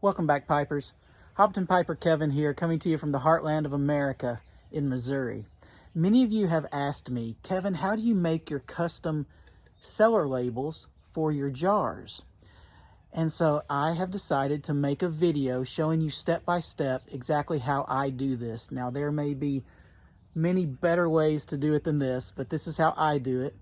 Welcome back, Pipers. Hopton Piper Kevin here, coming to you from the heartland of America in Missouri. Many of you have asked me, Kevin, how do you make your custom cellar labels for your jars? And so I have decided to make a video showing you step by step exactly how I do this. Now, there may be many better ways to do it than this, but this is how I do it.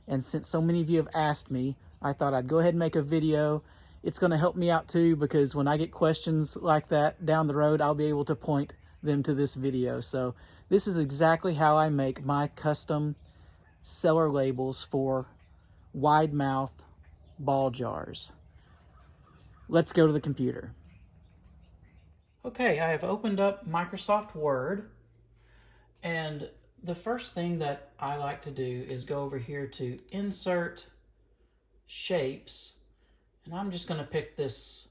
And since so many of you have asked me, I thought I'd go ahead and make a video. It's going to help me out too, because when I get questions like that down the road, I'll be able to point them to this video. So this is exactly how I make my custom cellar labels for wide mouth ball jars. Let's go to the computer. Okay, I have opened up Microsoft Word, and the first thing that I like to do is go over here to Insert Shapes, and I'm just going to pick this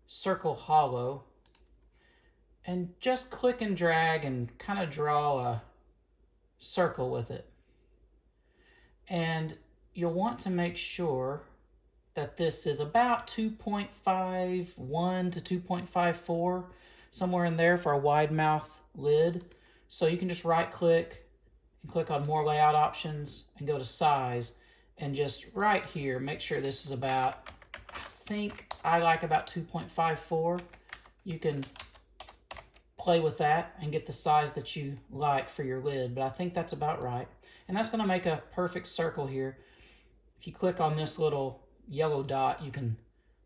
circle hollow and just click and drag and kind of draw a circle with it. And you'll want to make sure that this is about 2.51 to 2.54, somewhere in there for a wide mouth lid. So you can just right click and click on more layout options and go to size, and just right here make sure this is about, I think I like about 2.54. You can play with that and get the size that you like for your lid, but I think that's about right. And that's going to make a perfect circle here. If you click on this little yellow dot, you can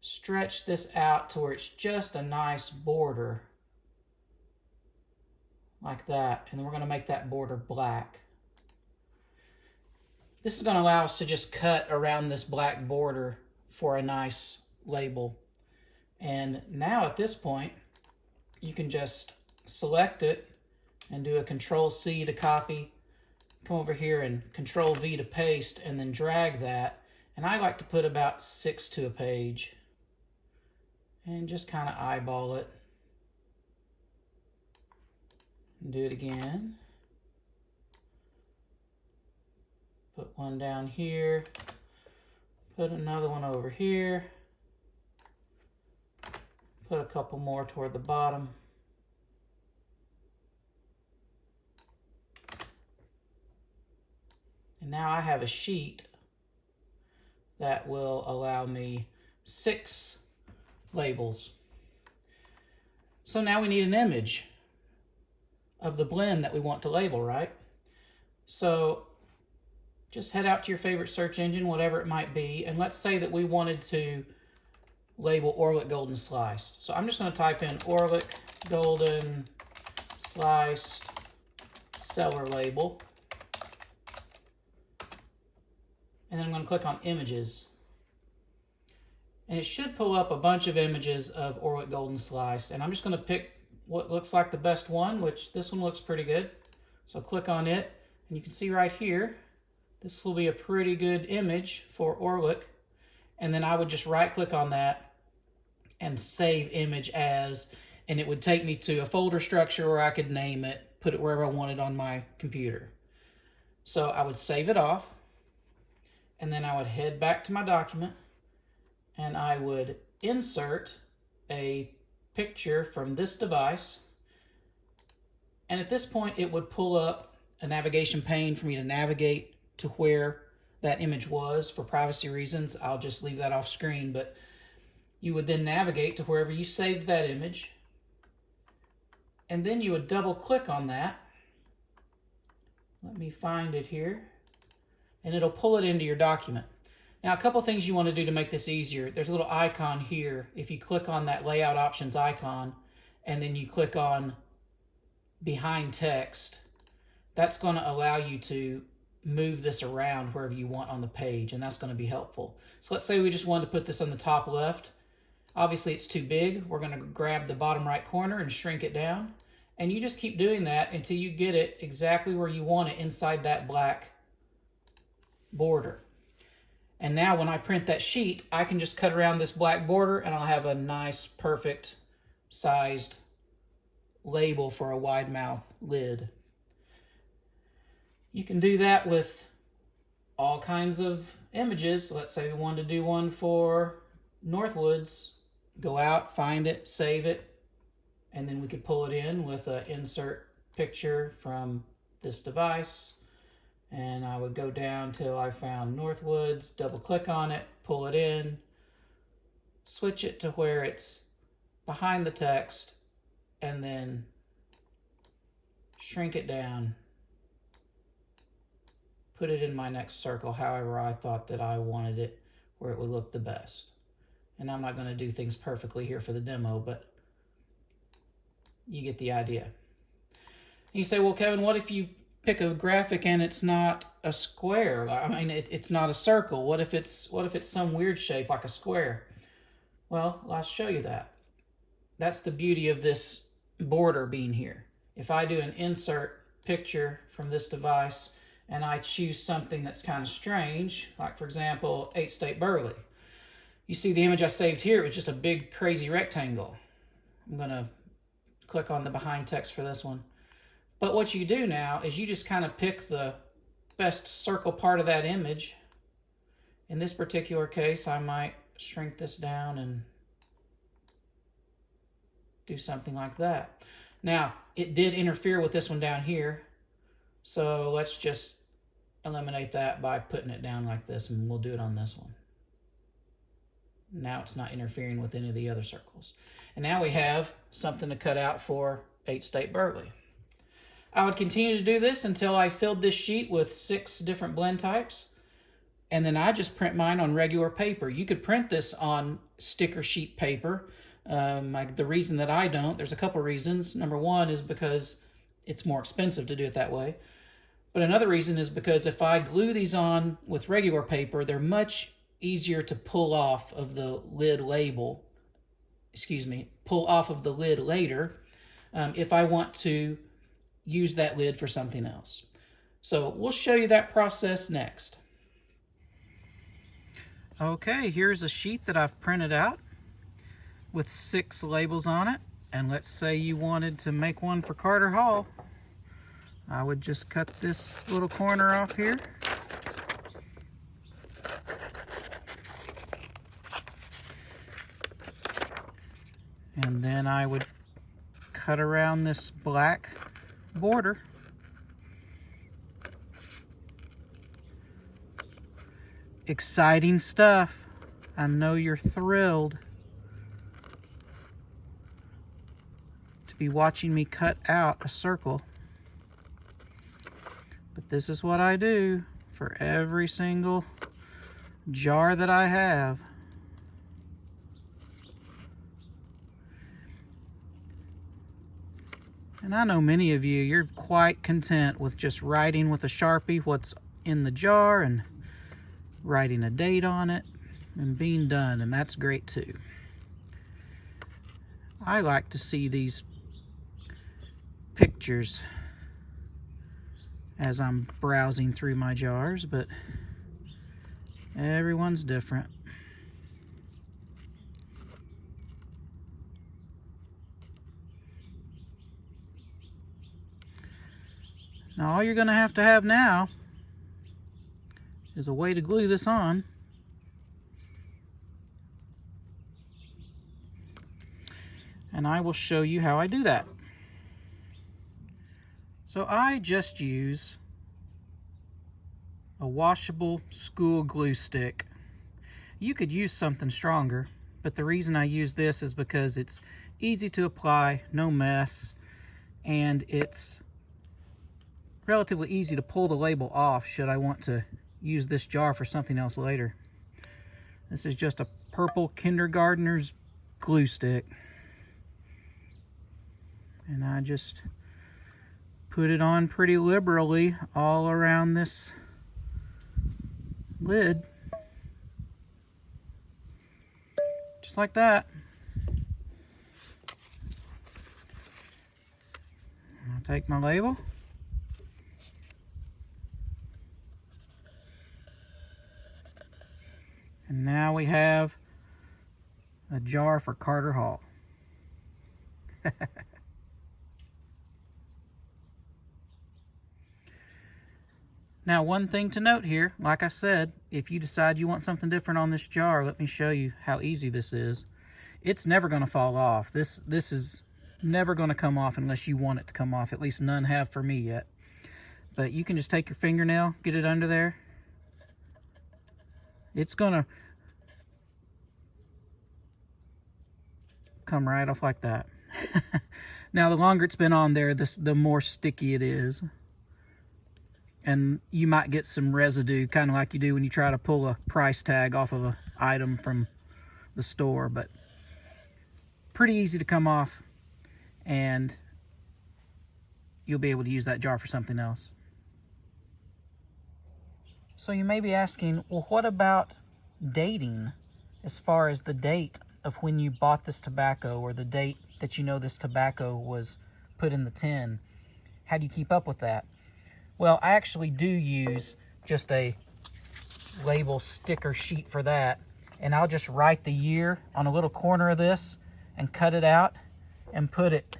stretch this out to where it's just a nice border like that, and then we're going to make that border black. This is going to allow us to just cut around this black border for a nice label. And now at this point, you can just select it and do a Control-C to copy, come over here and Control-V to paste, and then drag that. And I like to put about 6 to a page and just kind of eyeball it. And do it again. Put one down here, put another one over here, put a couple more toward the bottom. And now I have a sheet that will allow me 6 labels. So now we need an image of the blend that we want to label, right? So just head out to your favorite search engine, whatever it might be, and let's say that we wanted to label Orlik Golden Sliced. So I'm just going to type in Orlik Golden Sliced Cellar Label. And then I'm going to click on Images. And it should pull up a bunch of images of Orlik Golden Sliced. And I'm just going to pick what looks like the best one, which this one looks pretty good. So click on it, and you can see right here, this will be a pretty good image for Orlik. And then I would just right click on that and save image as, and it would take me to a folder structure where I could name it, put it wherever I wanted on my computer. So I would save it off, and then I would head back to my document, and I would insert a picture from this device. And at this point, it would pull up a navigation pane for me to navigate to where that image was. For privacy reasons, I'll just leave that off screen, but you would then navigate to wherever you saved that image, and then you would double click on that. Let me find it here, and it'll pull it into your document. Now, a couple things you want to do to make this easier. There's a little icon here. If you click on that layout options icon, and then you click on behind text, that's going to allow you to move this around wherever you want on the page, and that's going to be helpful. So let's say we just wanted to put this on the top left. Obviously it's too big. We're going to grab the bottom right corner and shrink it down, and you just keep doing that until you get it exactly where you want it inside that black border. And now when I print that sheet, I can just cut around this black border, and I'll have a nice perfect sized label for a wide mouth lid. You can do that with all kinds of images. Let's say we wanted to do one for Northwoods. Go out, find it, save it, and then we could pull it in with an insert picture from this device. And I would go down till I found Northwoods, double click on it, pull it in, switch it to where it's behind the text, and then shrink it down, put it in my next circle however I thought that I wanted it, where it would look the best. And I'm not going to do things perfectly here for the demo, but you get the idea. And you say, well, Kevin, what if you pick a graphic and it's not a square? I mean, it's not a circle. What if it's some weird shape like a square? Well, I'll show you that. That's the beauty of this border being here. If I do an insert picture from this device and I choose something that's kind of strange, like for example, 8 State Burley. You see the image I saved here, it was just a big crazy rectangle. I'm gonna click on the behind text for this one. But what you do now is you just kind of pick the best circle part of that image. In this particular case, I might shrink this down and do something like that. Now, it did interfere with this one down here, so let's just eliminate that by putting it down like this, and we'll do it on this one. Now it's not interfering with any of the other circles. And now we have something to cut out for 8 State Burley. I would continue to do this until I filled this sheet with 6 different blend types. And then I just print mine on regular paper. You could print this on sticker sheet paper. The reason that I don't, there's a couple reasons. Number one is because it's more expensive to do it that way. But another reason is because if I glue these on with regular paper, they're much easier to pull off of the lid label. Pull off of the lid later if I want to use that lid for something else. So we'll show you that process next. Okay, here's a sheet that I've printed out with 6 labels on it. And let's say you wanted to make one for Carter Hall. I would just cut this little corner off here. And then I would cut around this black border. Exciting stuff. I know you're thrilled to be watching me cut out a circle. But this is what I do for every single jar that I have. And I know many of you, you're quite content with just writing with a Sharpie what's in the jar and writing a date on it and being done, and that's great too. I like to see these pictures as I'm browsing through my jars, but everyone's different. Now all you're going to have now is a way to glue this on. And I will show you how I do that. So I just use a washable school glue stick. You could use something stronger, but the reason I use this is because it's easy to apply, no mess, and it's relatively easy to pull the label off should I want to use this jar for something else later. This is just a purple kindergartner's glue stick. And I just put it on pretty liberally all around this lid. Just like that. I'll take my label. And now we have a jar for Carter Hall. Now, one thing to note here, like I said, if you decide you want something different on this jar, let me show you how easy this is. It's never going to fall off. This is never going to come off unless you want it to come off. At least none have for me yet. But you can just take your fingernail, get it under there. It's going to come right off like that. Now, the longer it's been on there, the more sticky it is. And you might get some residue, kind of like you do when you try to pull a price tag off of an item from the store. But pretty easy to come off, and you'll be able to use that jar for something else. So you may be asking, well, what about dating, as far as the date of when you bought this tobacco, or the date that you know this tobacco was put in the tin? How do you keep up with that? Well, I actually do use just a label sticker sheet for that, and I'll just write the year on a little corner of this and cut it out and put it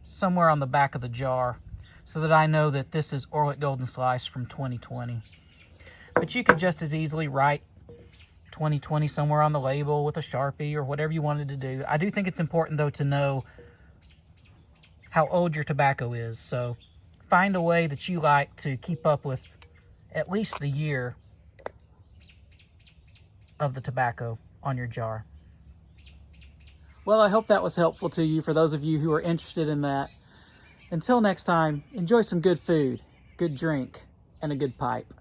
somewhere on the back of the jar so that I know that this is Orlik Golden Slice from 2020. But you could just as easily write 2020 somewhere on the label with a Sharpie or whatever you wanted to do. I do think it's important, though, to know how old your tobacco is. So find a way that you like to keep up with at least the year of the tobacco on your jar. Well, I hope that was helpful to you, for those of you who are interested in that. Until next time, enjoy some good food, good drink, and a good pipe.